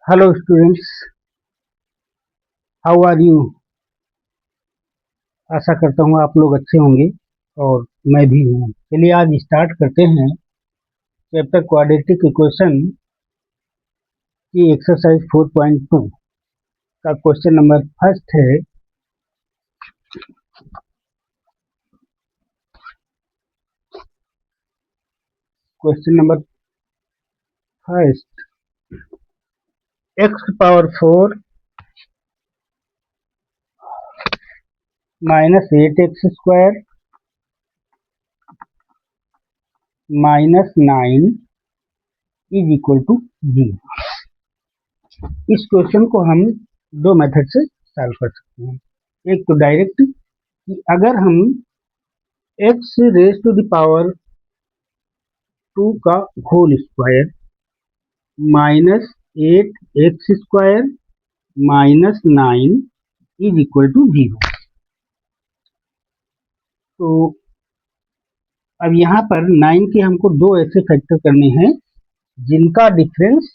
Hello students, how are you. आशा करता हूँ आप लोग अच्छे होंगे और मैं भी हूँ। चलिए आज स्टार्ट करते हैं चैप्टर क्वाड्रेटिक इक्वेशन की एक्सरसाइज 4.2 का क्वेश्चन नंबर फर्स्ट है। Question number first, x power 4 minus 8x² minus 9 is equal to 0। इस क्वेश्चन को हम दो मेथड से सॉल्व कर सकते हैं। एक तो डायरेक्ट कि अगर हम x raise to the power 2 का whole square minus 8x² minus 9 is equal to 0। तो अब यहाँ पर 9 के हमको दो ऐसे फैक्टर करने हैं जिनका डिफरेंस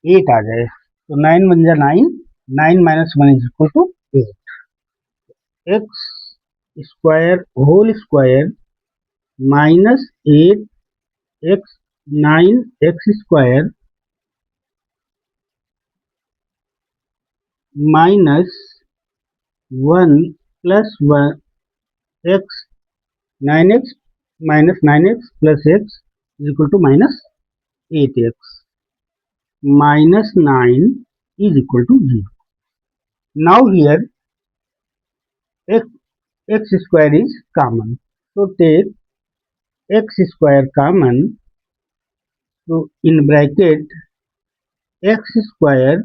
8 आ जाए। तो 9 बन जाए 9, 9 minus 1 is equal to 8। X square whole square minus 8x 9x² minus 1 plus 1 x 9x minus 9x plus x is equal to minus 8x minus 9 is equal to 0. Now here x square is common. So take x square common. So in bracket x square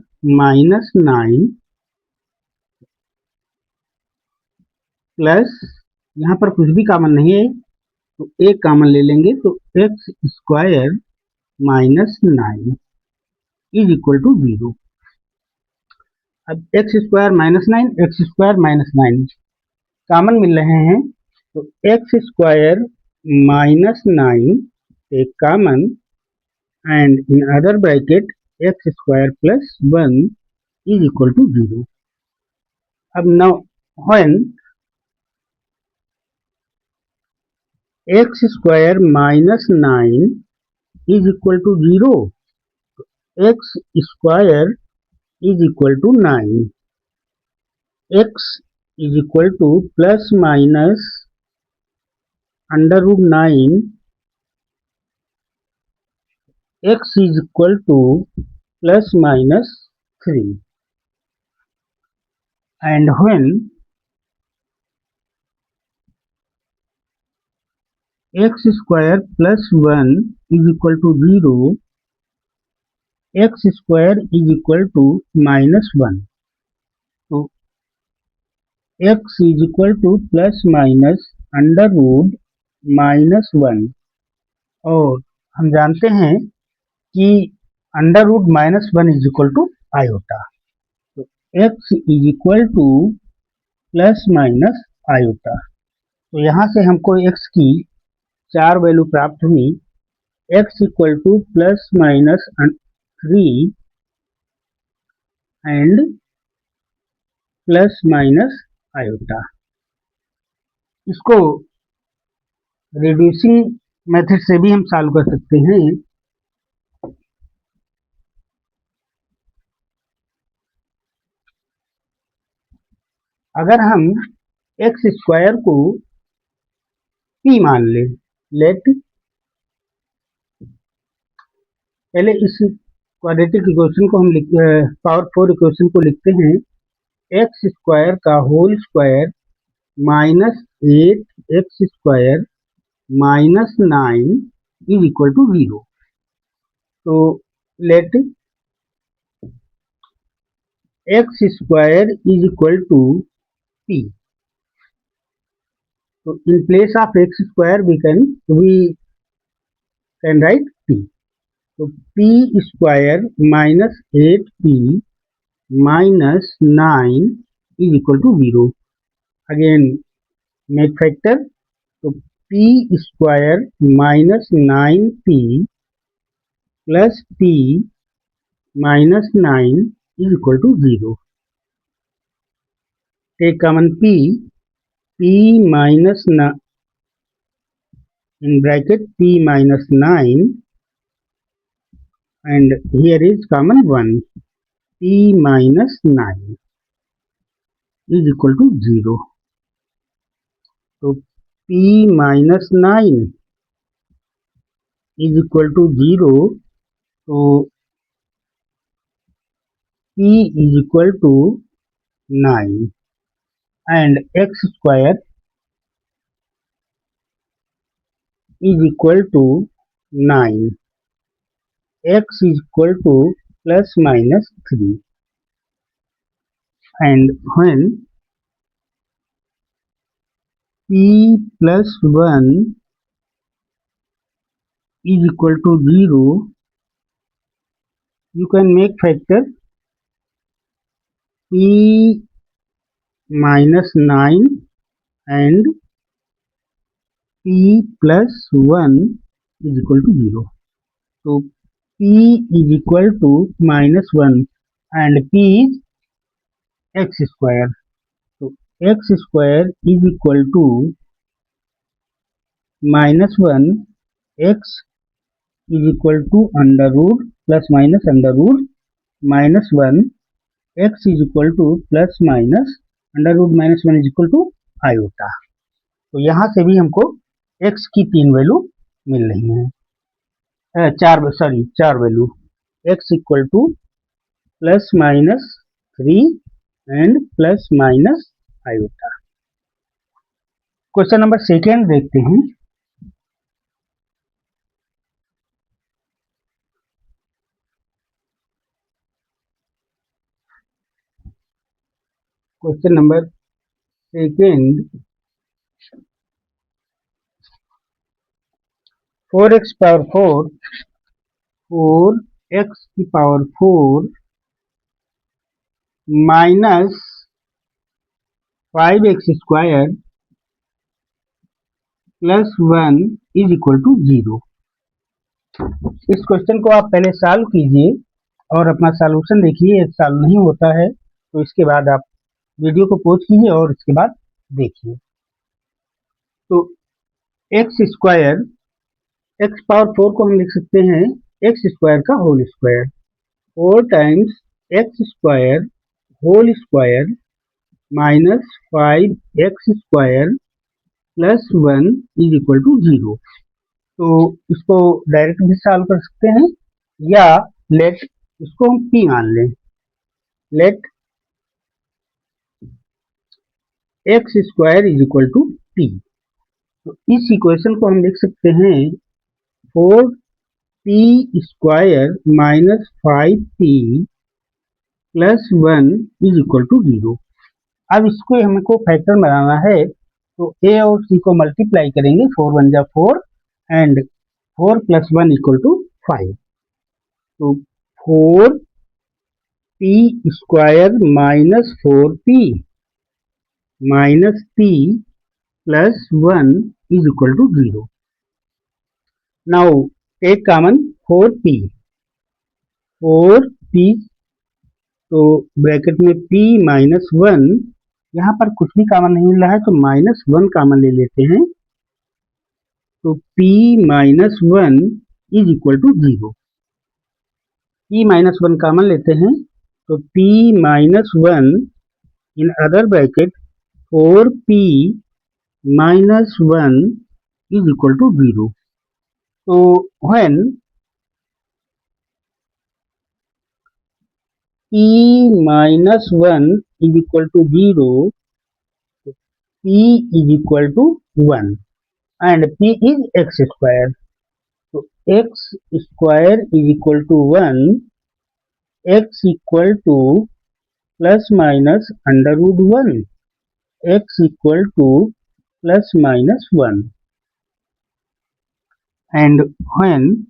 minus 9 plus यहाँ पर कुछ भी common नहीं है तो एक common ले लेंगे तो x square minus 9 is equal to 0। अब x square minus 9 x square minus 9 common मिल रहे हैं तो एक्स स्क्वायर माइनस 9 एक common and in other bracket x square plus 1 is equal to 0। अब now when x square minus 9 is equal to 0, x square is equal to 9, x is equal to plus minus under root 9, x is equal to plus minus 3, and when x square plus 1 is equal to 0, x square is equal to minus 1. So x is equal to plus minus under root minus 1, और हम जानते हैं कि under root minus 1 is equal to iota. तो x is equal to plus minus iota. तो यहाँ से हमको x की चार वैल्यू प्राप्त हुई। x equal to plus minus 3 and plus minus iota. इसको रिड्यूसिंग मेथड से भी हम सॉल्व कर सकते हैं। अगर हम एक्स स्क्वायर को p मान ले, लेट पहले इस क्वाड्रेटिक इक्वेशन को हम पावर 4 इक्वेशन को लिखते हैं एक्स स्क्वायर का whole square minus 8x² minus 9 is equal to 0। तो let x square is equal to p। तो in place of x square we can write p। तो p square minus 8p minus 9 is equal to 0। Again make factor, तो p square minus 9p plus p minus 9 is equal to 0. Take common p minus in bracket p minus 9, and here is common 1. P minus 9 is equal to 0. So p minus 9 is equal to 0. So p is equal to 9, and x square is equal to 9. X is equal to plus minus 3, and when p plus 1 is equal to 0, you can make factor p minus 9 and p plus 1 is equal to 0. So p is equal to minus 1 and p is x square. So x square is equal to minus 1, x is equal to under root plus minus under root minus 1, x is equal to plus minus under root minus 1 is equal to iota. तो यहाँ से भी हमको x की 3 value मिल रही हैं, चार value. x equal to plus minus 3 and plus minus iota. Question number second देखते हैं. Question number second. 4x power 4x की power 4 minus 5x square plus 1 is equal to 0. इस क्वेश्चन को आप पहले सॉल्व कीजिए और अपना सॉल्यूशन देखिए. सॉल्व नहीं होता है तो इसके बाद आप वीडियो को पॉज कीजिए और इसके बाद देखिए. तो एक्स स्क्वायर, एक्स पावर 4 को हम लिख सकते हैं एक्स स्क्वायर का whole square. 4 times x square whole square minus 5x square plus 1 is equal to 0. तो इसको डायरेक्ट भी सॉल्व कर सकते हैं या लेट इसको हम p मान लें. Let x square is equal to p. तो इस इक्वेशन को हम लिख सकते हैं 4p square minus 5p plus 1 is equal to 0. अब इसको हमको फैक्टर बनाना है तो a और c को मल्टीप्लाई करेंगे. 4 1 जा 4 एंड 4 प्लस 1 इक्वल टू 5. तो 4p square minus 4p minus p plus 1 is equal to 0. Now take common 4p. 4p, तो ब्रैकेट में p माइनस 1, यहाँ पर कुछ भी कॉमन नहीं मिल रहा है तो माइनस 1 कॉमन ले लेते हैं. तो p minus 1 is equal to 0. p minus 1 common लेते हैं तो p minus 1 in other bracket 4p minus 1 is equal to 0. So when p minus 1 is equal to 0, p is equal to 1 and p is x square. So x square is equal to 1, x equal to plus minus under root 1, x equal to plus minus 1. And when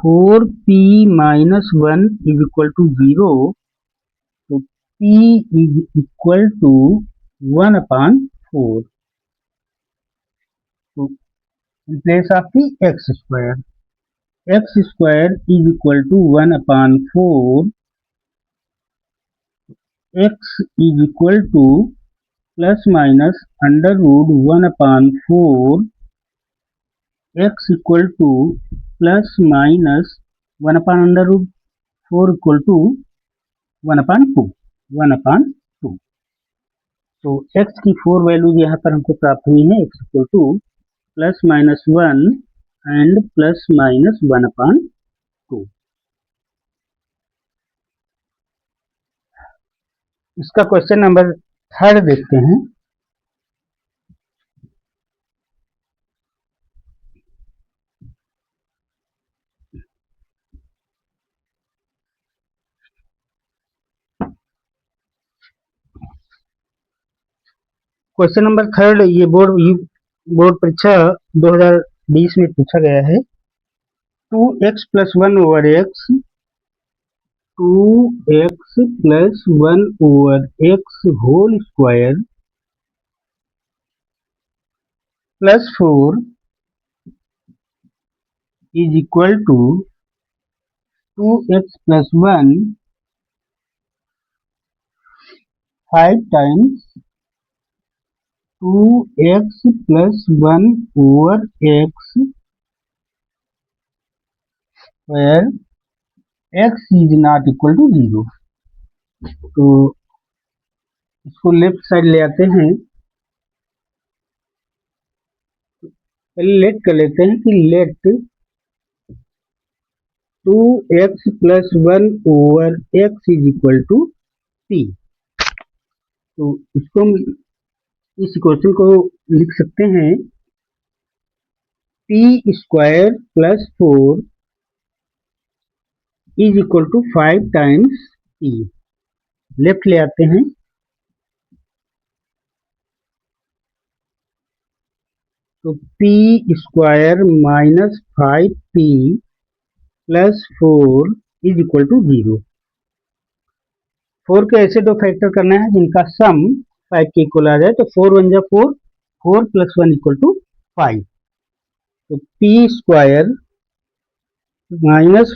4p minus 1 is equal to 0, so p is equal to 1 upon 4. So in place of the x square. X square is equal to 1/4 x is equal to plus minus under root 1/4 x equal to plus minus 1/4 equal to 1/2 1/2। तो x की 4 values यहाँ पर हमको प्राप्त हुई है। x equal to plus minus 1 and plus minus 1/2। इसका question number 3 देखते हैं। क्वेश्चन नंबर 3 ये बोर्ड परीक्षा 2020 में पूछा गया है। 2x plus 1 over x 2x plus 1 over x whole square plus 4 is equal to 2x plus 1 5 times 2x plus 1 over x where x is not equal to 0। तो इसको लेफ्ट साइड ले आते हैं। पहले लेट कर लेते हैं कि let 2x plus 1 over x is equal to p। तो इसको इस इक्वेशन को लिख सकते हैं p square plus 4 is equal to 5 times p। Left ले आते हैं। तो p square minus 5p plus 4 is equal to 0। 4 के ऐसे दो फैक्टर करना है जिनका सम 5 के इक्वल आ जाए। तो 4 1 जा 4, 4 प्लस 1 इक्वल टू 5। तो p square minus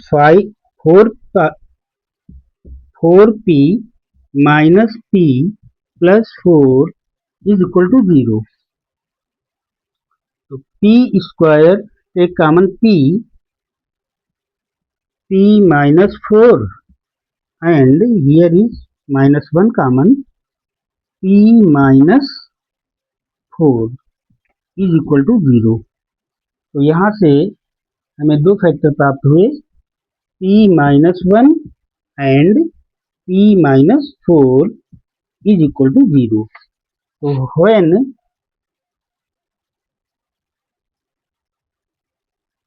4p minus p plus 4 is equal to 0। तो p square take common p minus 4 and here is minus 1 common p minus 4 is equal to 0। तो यहाँ से हमें दो फैक्टर प्राप्त हुए p minus 1 and p minus 4 is equal to 0। तो when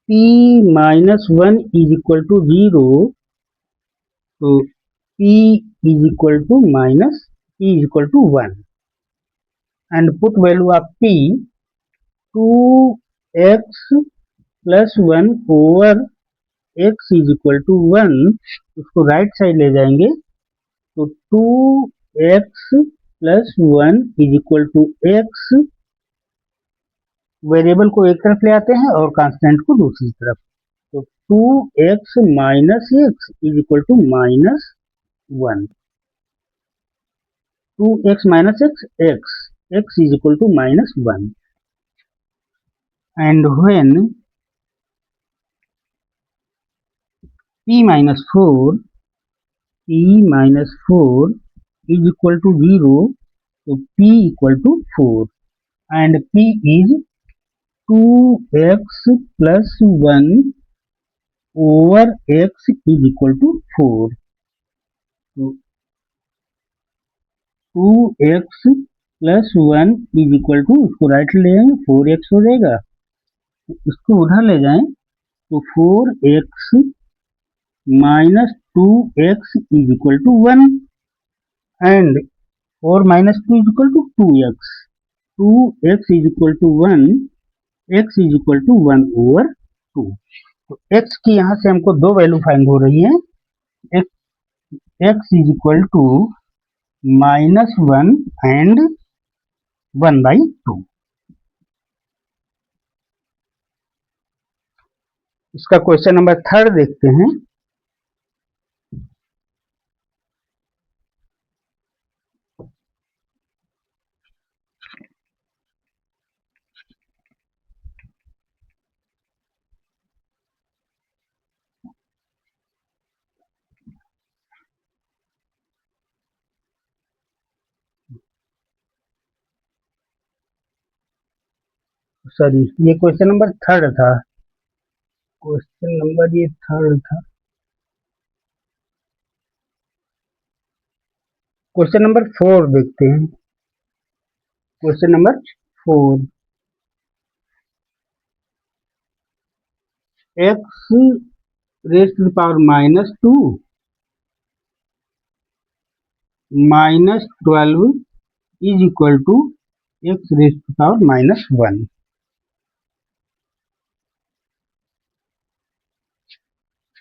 p minus 1 is equal to 0, तो p is equal to minus p is equal to 1 and put value of p 2x plus 1 over x is equal to 1। उसको right side ले जाएंगे तो 2x plus 1 is equal to x। Variable को एक तरफ ले आते हैं और कांस्टेंट को दूसरी तरफ। तो 2x minus x is equal to minus 1। 2x minus x is equal to minus 1 and when p minus 4 is equal to 0, so p equal to 4 and p is 2x plus 1 over x is equal to 4। so 2x plus 1 is equal to, उसको right ले जाएंगे 4x हो जाएगा। इसको उधर ले जाएं तो 4x minus 2x is equal to 1 and 4 minus 2 is equal to 2x। 2x is equal to 1, x is equal to 1 over 2। तो x की यहाँ से हमको दो वैल्यू फाइंड हो रही है। x is equal to minus 1 and 1/2। इसका क्वेश्चन नंबर थर्ड देखते हैं। सॉरी, ये क्वेश्चन नंबर थर्ड था। क्वेश्चन नंबर ये थर्ड था। क्वेश्चन नंबर फोर देखते हैं। Question number four, x raise to the power -2 -12 is equal to x raise to power -1।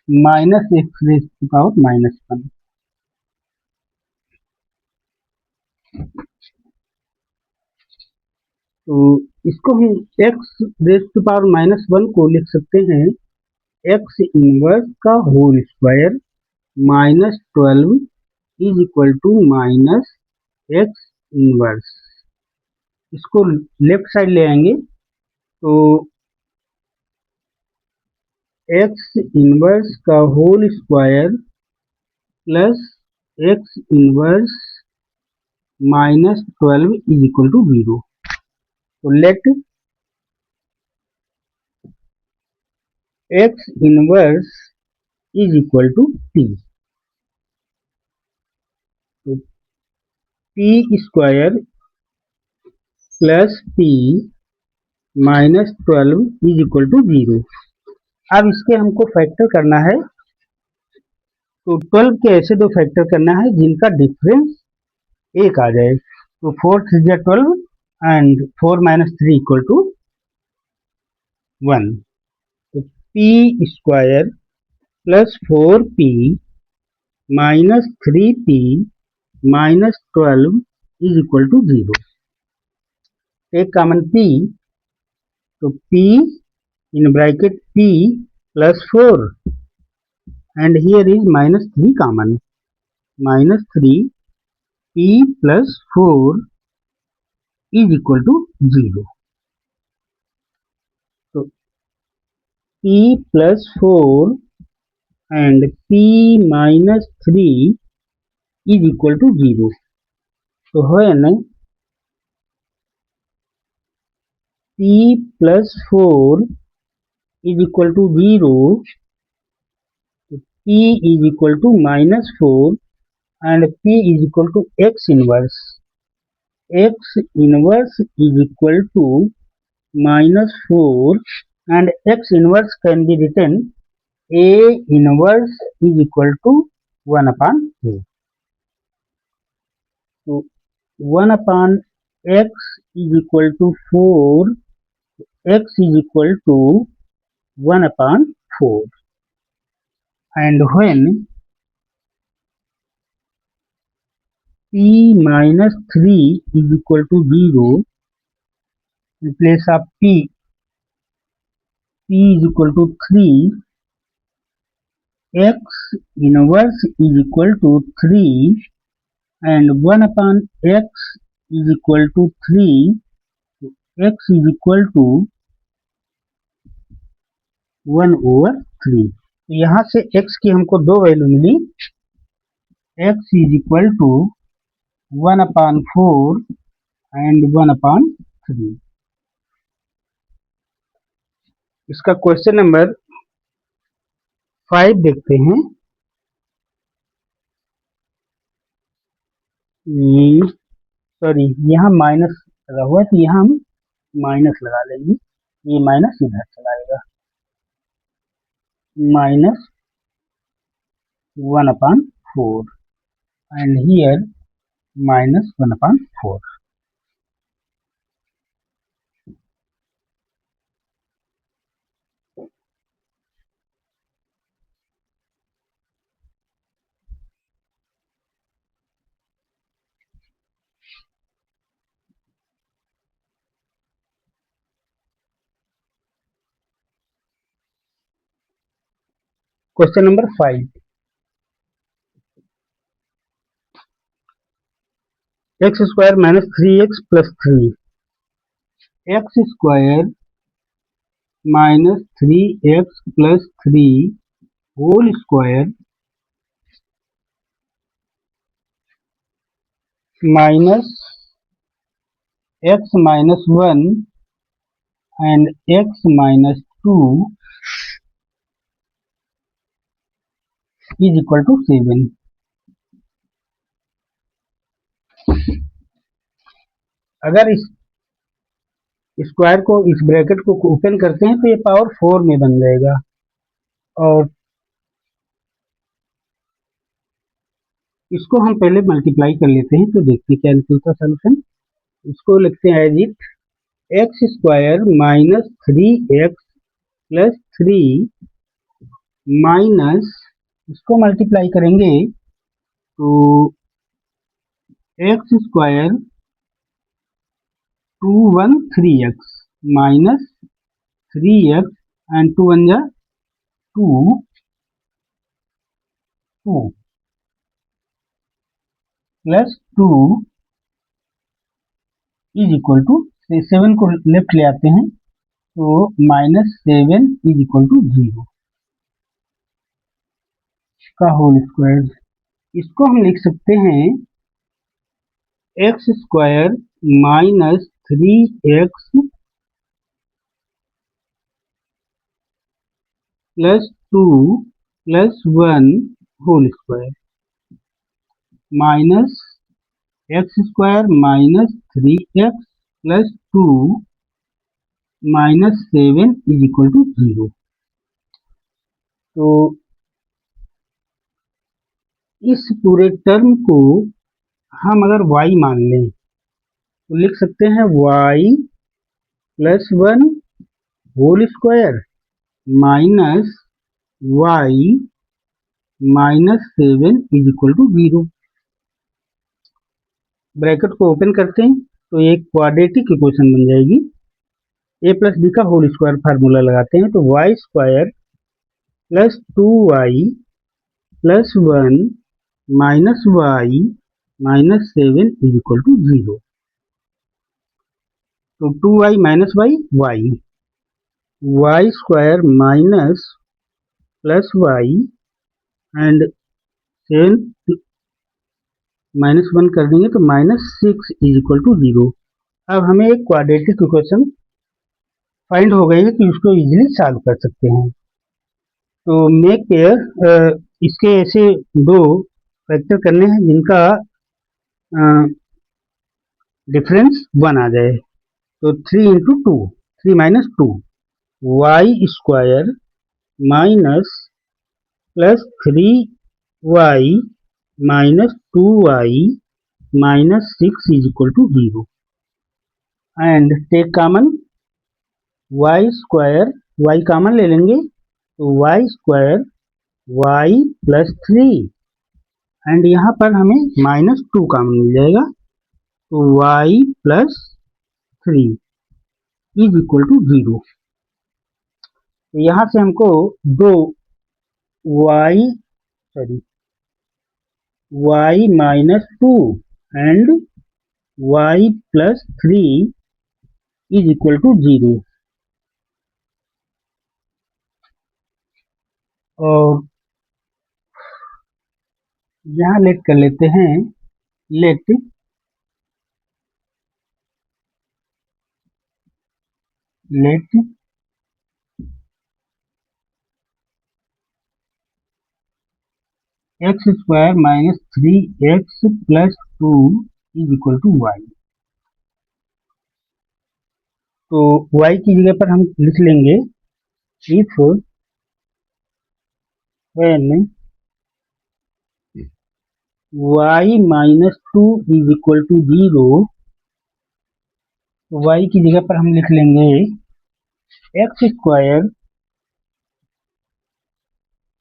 Minus x raise to power -1। तो इसको हम एक्स रेज टू पावर -1 को लिख सकते हैं एक्स इनवर्स का whole square -12 is equal to minus x inverse. इसको left side ले आएंगे तो एक्स इनवर्स का whole square plus x inverse -12 is equal to 0। तो let x inverse is equal to P. तो P square plus P -12 is equal to 0। अब इसके हमको फैक्टर करना है। तो 12 के ऐसे दो फैक्टर करना है जिनका डिफरेंस एक आ जाए। तो 4 3 12 एंड 4 -3 इक्वल टू 1। तो P square plus 4p -3p -12 is equal to 0। Take common p। तो p in bracket p plus 4 and here is -3 common, -3 p plus 4 is equal to 0। तो p plus 4 and p minus 3 is equal to 0। तो है ना, p plus 4 is equal to 0। तो p is equal to -4 and p is equal to x inverse। x inverse is equal to -4 and x inverse can be written a inverse is equal to 1 upon a। So 1 upon x is equal to 4, x is equal to 1 upon 4, and when p minus 3 is equal to 0, in place of p is equal to 3, x inverse is equal to 3 and 1 upon x is equal to 3, x is equal to 1/3। तो यहाँ से x की हमको दो value मिली, x is equal to 1 upon 4 and 1 upon 3। इसका question number 5 देखते हैं। सॉरी, यहाँ माइनस लगा हुआ है तो यहाँ हम माइनस लगा लेंगे। ये माइनस इधर चलाएगा, -1/4 and here -1/4। Question number 5, x square minus 3x plus 3, x square minus 3x plus 3 whole square minus x minus 1 and x minus 2 is equal to 7. अगर इस स्क्वायर को, इस ब्रैकेट को ओपन करते हैं तो ये पावर 4 में बन जाएगा, और इसको हम पहले मल्टीप्लाई कर लेते हैं तो देखते हैं क्या निकलता सोल्यूशन। इसको लिखते हैं as it x square minus 3x plus 3 minus, इसको मल्टीप्लाई करेंगे तो x square 213x minus 3x and 2 1 जा 2 2 प्लस 2 इज इक्वल टू 7 को लेफ्ट ले आते हैं तो माइनस 7 इज इक्वल टू 0 का होल स्क्वायर। इसको हम लिख सकते हैं x square minus 3x plus 2 plus 1 whole square minus x square minus 3x plus 2 minus 7 is equal to 0। तो इस पूरे टर्म को हम अगर y मान लें तो लिख सकते हैं y plus 1 whole square minus y minus 7 is equal to 0। Bracket को ओपन करते हैं तो एक क्वाड्रेटिक इक्वेशन बन जाएगी। a प्लस बी का होल स्क्वायर फार्मूला लगाते हैं तो y स्क्वायर plus 2y plus 1 minus y minus 7 is equal to 0। तो 2y minus y square minus plus y and 7 minus 1 कर देंगे तो माइनस 6 इज इक्वल टू 0। अब हमें एक क्वाड्रेटिक इक्वेशन फाइंड हो गई है कि उसको इजीली सॉल्व कर सकते हैं। तो मेक पेयर, इसके ऐसे दो फैक्टर करने हैं जिनका डिफरेंस 1 आ जाए। तो 3 into 2, 3 minus 2 y square minus plus 3y minus 2y minus 6 is equal to 0 and take common y square, y common ले लेंगे तो y square y plus 3 and यहाँ पर हमें माइनस 2 कॉमन मिल जाएगा तो y plus 3 is equal to 0। तो यहाँ से हमको दो y minus 2 and y plus 3 is equal to 0, और यहाँ लेट कर लेते हैं, let x square minus 3x plus 2 is equal to y। तो y की जगह पर हम लिख लेंगे if when y minus 2 is equal to 0, y की जगह पर हम लिख लेंगे x square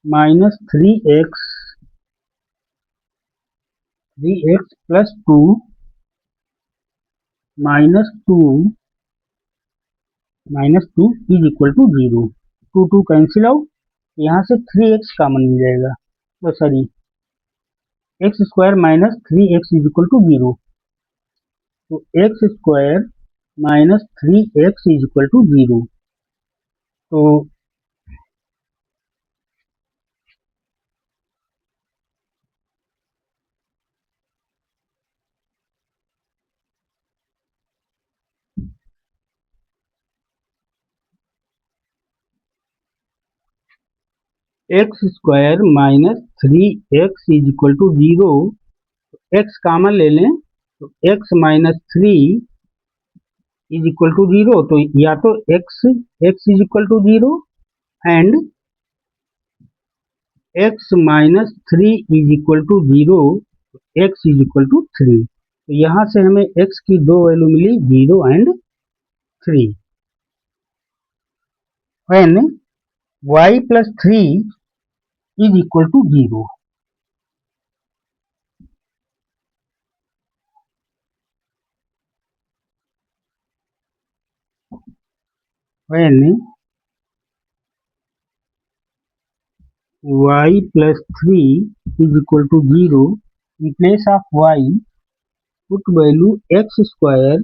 minus 3x plus 2 minus 2 is equal to 0। 2 2 cancel out यहाँ से 3x कॉमन मिल जाएगा, तो sorry x square minus 3x is equal to 0। तो x square minus 3x is equal to 0। तो x square minus 3x is equal to 0। X common ले लें तो x minus 3 is equal to 0। तो या तो x is equal to 0 and x minus 3 is equal to 0, x is equal to 3। तो यहाँ से हमें x की दो वैल्यू मिली 0 and 3। When y plus 3 is equal to 0। When y plus 3 is equal to 0, in place of y, put value x square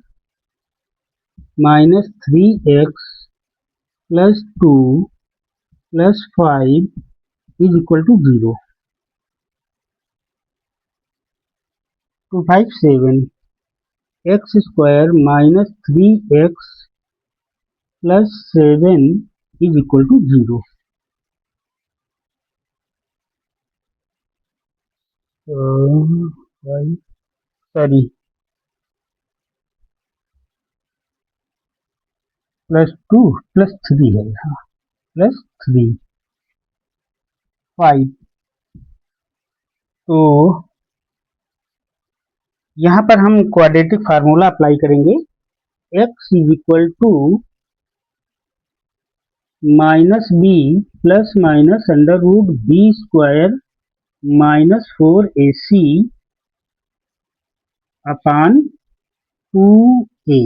minus 3x plus 2 plus 5 is equal to 0. 257 x square minus 3x plus 7 is equal to 0. Sorry, plus 2 plus 3 है यहाँ, plus 3 5। तो यहाँ पर हम quadratic formula apply करेंगे। x is equal to minus b plus minus under root b square minus 4ac upon 2a।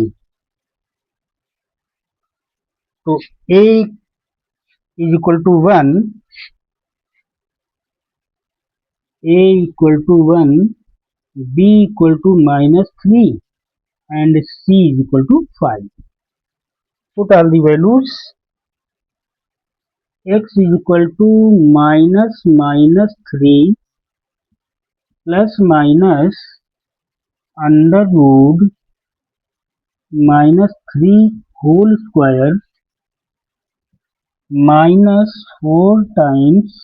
तो a is equal to 1, a equal to 1, b equal to minus 3 and c is equal to 5। Put all the values. x is equal to minus minus 3 plus minus under root minus 3 whole square minus 4 times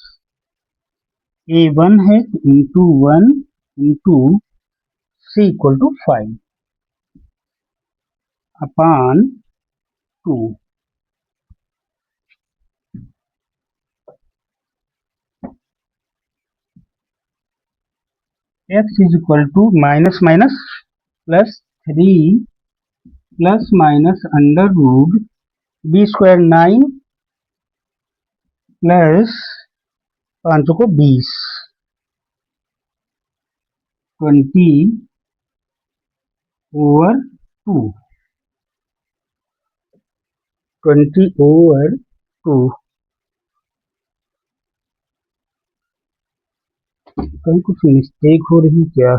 a1 है into 1 into c equal to 5 upon 2। x is equal to minus minus plus 3 plus minus under root b square 9 plus 5 को 20 20 over 2 20 over 2। कहीं कुछ mistake हो रही क्या?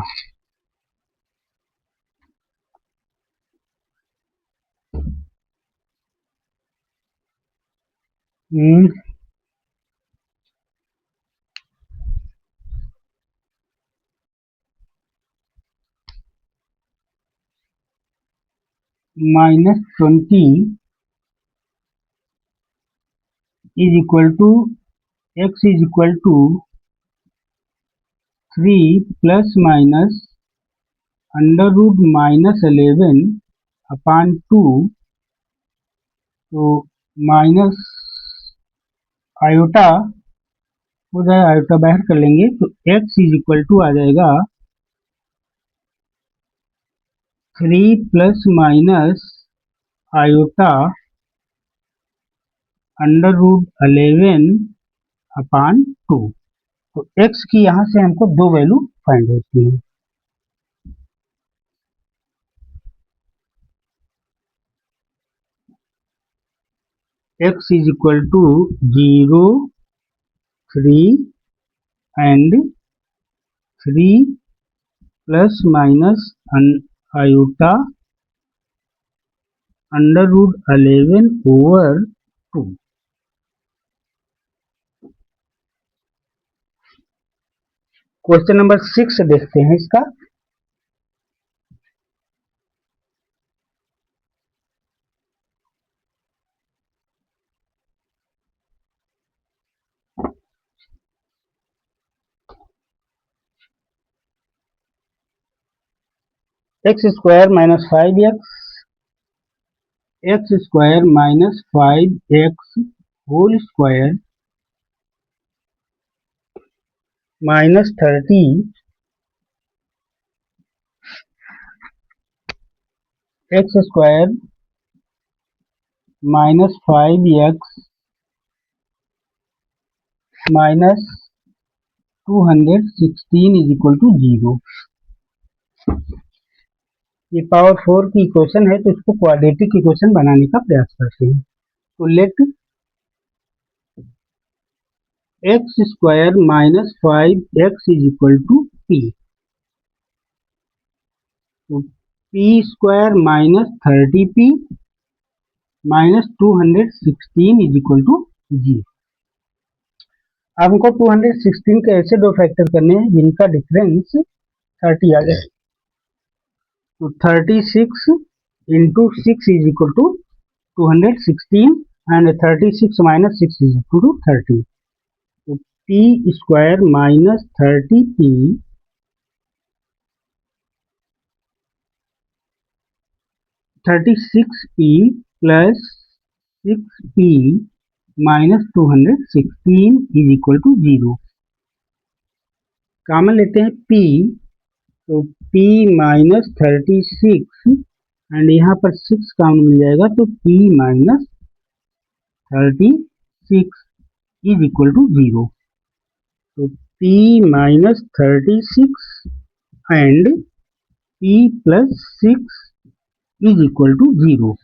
Minus 20 is equal to x is equal to 3 plus minus under root minus 11 upon 2। तो minus iota हो जाए, iota बाहर कर लेंगे तो x इज इक्वल टू आ जाएगा 3 plus minus iota under root 11 upon 2। तो x की यहाँ से हमको दो वैल्यू फाइंड होती है। x is equal to 0 3 and 3 plus minus iota under root 11 over 2. Question number 6 देखते हैं इसका। X square minus 5x x square minus 5x whole square minus 30 x square minus 5x minus 216 is equal to 0। ये power 4 की equation है, तो इसको quadratic equation बनाने का प्रयास करते हैं। तो let x square minus 5x is equal to p। तो p square minus 30p minus 216 is equal to 0। अब हमको 216 के ऐसे दो फैक्टर करने हैं जिनका डिफरेंस 30 आ जाए। तो 36 into 6 is equal to 216 and 36 minus 6 is equal to 30। तो p square minus 30p 36p plus 6p minus 216 is equal to 0। Common लेते हैं p, तो p माइनस 36 एंड यहाँ पर 6 कॉमन मिल जाएगा, तो p minus 36 is equal to 0। तो p minus 36 and p plus 6 is equal to 0।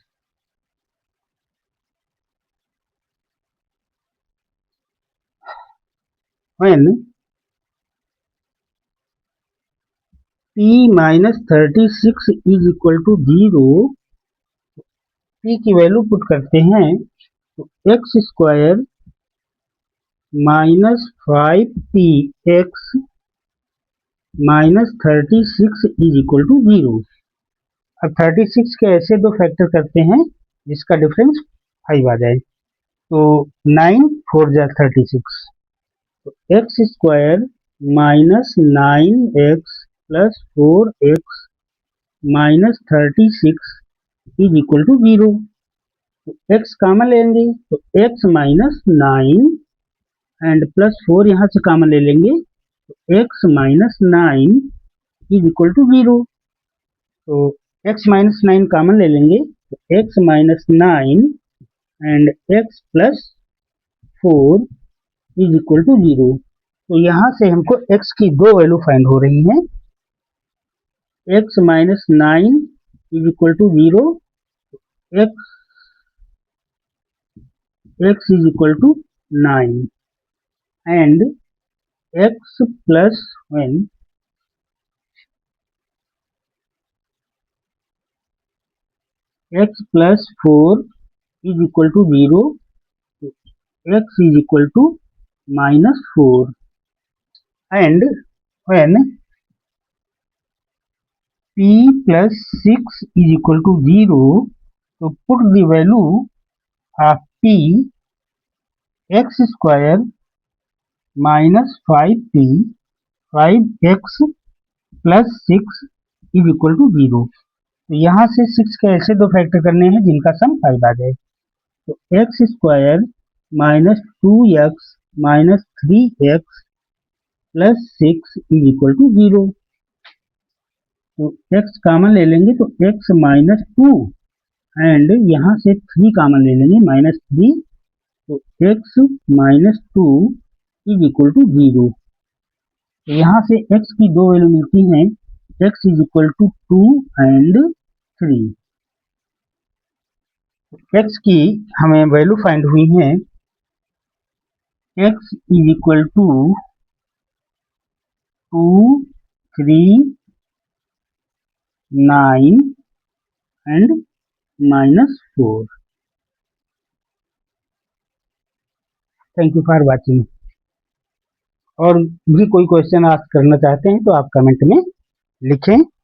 when p minus 36 is equal to 0, p की वैल्यू पुट करते हैं तो x square minus 5px minus 36 is equal to 0। अब 36 के ऐसे दो फैक्टर करते हैं जिसका डिफरेंस 5 आ जाए। तो 9 4 जा 36, तो x square minus 9x plus 4x minus 36 is equal to 0। तो x कॉमन लेंगे तो x माइनस 9 एंड प्लस 4 यहाँ से कॉमन ले लेंगे तो x minus 9 is equal to 0। तो x माइनस 9 कॉमन ले लेंगे तो x minus 9 and x plus 4 is equal to 0। तो यहाँ से हमको x की दो वैल्यू फाइंड हो रही हैं। x minus 9 is equal to 0, x is equal to 9 and x plus 1 x plus 4 is equal to 0, x is equal to minus 4 and when p plus 6 is equal to 0, so put the value of p x square minus 5p 5x plus 6 is equal to 0। तो यहाँ से 6 के ऐसे दो factor करने हैं जिनका सम 5 आ जाए। तो x square minus 2x minus 3x plus 6 is equal to 0। तो x कॉमन ले लेंगे तो x माइनस 2 एंड यहाँ से 3 कॉमन ले लेंगे माइनस 3, तो x minus 2 is equal to 0। तो यहाँ से x की दो वैल्यू मिलती हैं, x is equal to 2 and 3। x की हमें वैल्यू फाइंड हुई है x is equal to 2, 3, 9 and -4. Thank you for watching. और भी कोई क्वेश्चन आप करना चाहते हैं तो आप कमेंट में लिखें।